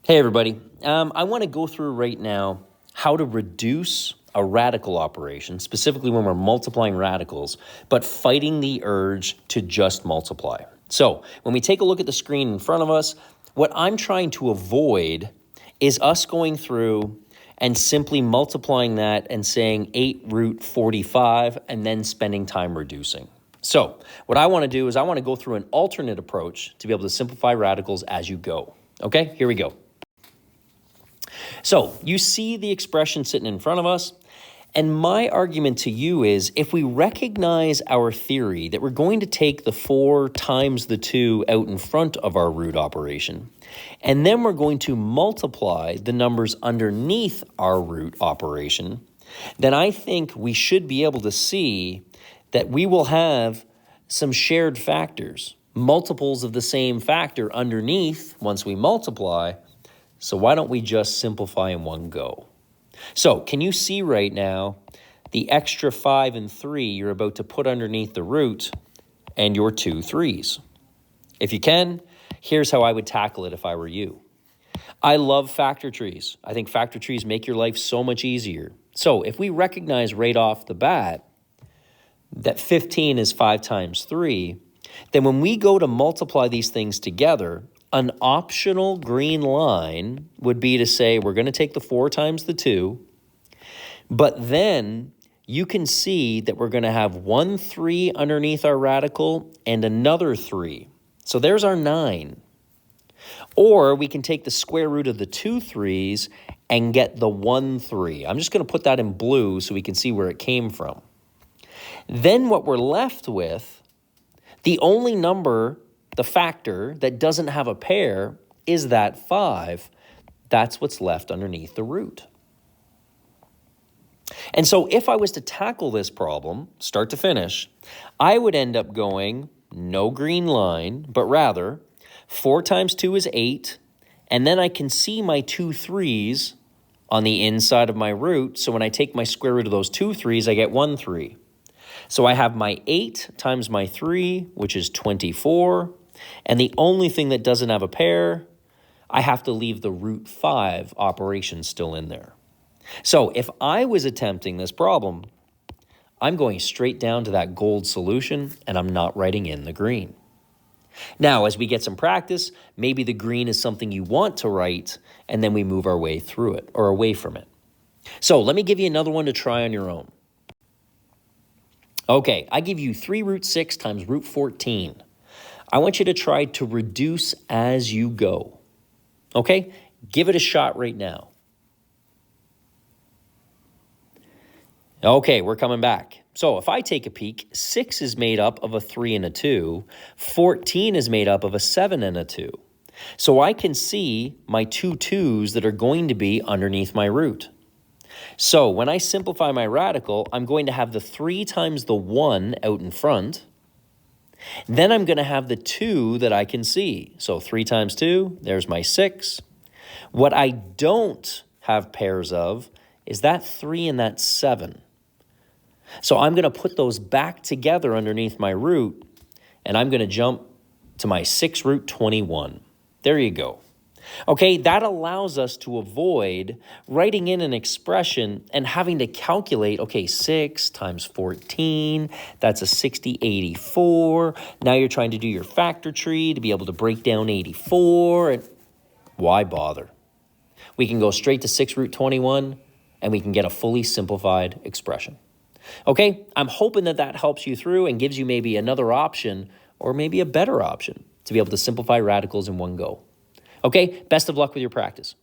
Hey everybody, I want to go through right now how to reduce a radical operation, specifically when we're multiplying radicals, but fighting the urge to just multiply. So when we take a look at the screen in front of us, what I'm trying to avoid is us going through and simply multiplying that and saying 8 root 45 and then spending time reducing. So what I want to do is I want to go through an alternate approach to be able to simplify radicals as you go. Okay, here we go. So you see the expression sitting in front of us, and my argument to you is if we recognize our theory that we're going to take the 4 times the 2 out in front of our root operation, and then we're going to multiply the numbers underneath our root operation, then I think we should be able to see that we will have some shared factors, multiples of the same factor underneath once we multiply. So why don't we just simplify in one go? So can you see right now the extra 5 and 3 you're about to put underneath the root and your 2 3s? If you can, here's how I would tackle it if I were you. I love factor trees. I think factor trees make your life so much easier. So if we recognize right off the bat that 15 is 5 times 3, then when we go to multiply these things together, an optional green line would be to say we're going to take the 4 times the 2, but then you can see that we're going to have 1 3 underneath our radical and another 3. So there's our 9. Or we can take the square root of the 2 3s and get the 1 3. I'm just going to put that in blue so we can see where it came from. Then what we're left with, the only number, the factor that doesn't have a pair is that 5. That's what's left underneath the root. And so if I was to tackle this problem, start to finish, I would end up going no green line, but rather 4 times 2 is 8, and then I can see my 2 3s on the inside of my root. So when I take my square root of those 2 3s, I get 1 3. So I have my 8 times my 3, which is 24. And the only thing that doesn't have a pair, I have to leave the root 5 operation still in there. So if I was attempting this problem, I'm going straight down to that gold solution, and I'm not writing in the green. Now, as we get some practice, maybe the green is something you want to write, and then we move our way through it or away from it. So let me give you another one to try on your own. Okay, I give you 3 root 6 times root 14. I want you to try to reduce as you go. Okay? Give it a shot right now. Okay, we're coming back. So if I take a peek, 6 is made up of a 3 and a 2. 14 is made up of a 7 and a 2. So I can see my 2 2s that are going to be underneath my root. So when I simplify my radical, I'm going to have the 3 times the 1 out in front. Then I'm going to have the 2 that I can see. So 3 times 2, there's my 6. What I don't have pairs of is that 3 and that 7. So I'm going to put those back together underneath my root, and I'm going to jump to my 6 root 21. There you go. Okay, that allows us to avoid writing in an expression and having to calculate, okay, 6 times 14, that's a 60, 84. Now you're trying to do your factor tree to be able to break down 84. And why bother? We can go straight to 6 root 21, and we can get a fully simplified expression. Okay, I'm hoping that that helps you through and gives you maybe another option or maybe a better option to be able to simplify radicals in one go. Okay, best of luck with your practice.